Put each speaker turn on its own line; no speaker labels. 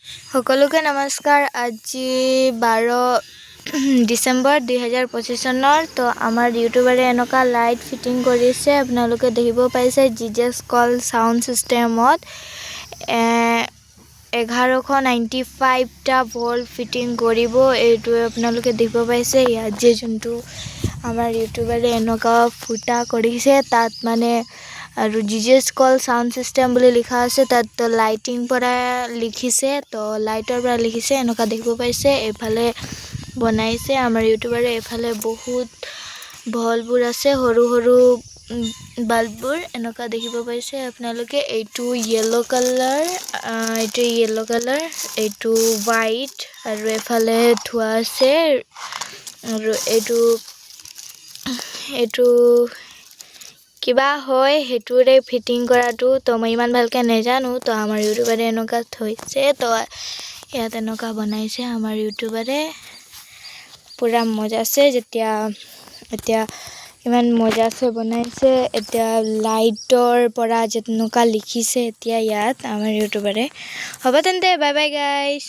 সকলোকে নমস্কাৰ। আজি 12 ডিচেম্বৰ 2025 চনৰ তো আমাৰ ইউটিউবাৰে এনেকুৱা লাইট ফিটিং কৰিছে। আপোনালোকে দেখিব পাইছে জিজেছ কল সাউণ্ড সিস্টেমত 1195টা ভল্ট ফিটিং কৰিব। এইটো আপোনালোকে দেখিব পাইছে ইয়াত যে যোনটো আমাৰ ইউটিউবাৰে এনেকুৱা ফুটা কৰিছে তাত মানে আৰু জিজেছ কল সাউণ্ড সিস্টেম বুলি লিখা আছে। তাত লাইটিং পৰা লিখিছে, তো লাইটৰ পৰা লিখিছে এনেকুৱা দেখিব পাইছে। এইফালে বনাইছে আমাৰ ইউটিউবাৰে, এইফালে বহুত ভলবোৰ আছে, সৰু সৰু বাল্ববোৰ এনেকুৱা দেখিব পাইছে আপোনালোকে। এইটো য়েলো কালাৰ, এইটো হোৱাইট আৰু এফালে ধোৱা আছে। আৰু এইটো কিবা হয় সেইটোৰে ফিটিং কৰাটো, তো মই ইমান ভালকৈ নাজানো। তো আমাৰ ইউটিউবাৰে এনেকুৱা থৈছে, তো ইয়াত এনেকুৱা বনাইছে আমাৰ ইউটিউবাৰে। পূৰা মজা আছে। এতিয়া ইমান মজা আছে বনাইছে। এতিয়া লাইটৰ পৰা যেনেকুৱা লিখিছে এতিয়া ইয়াত আমাৰ ইউটিউবাৰে। হ'ব তেন্তে, বাই বাই গাইজ।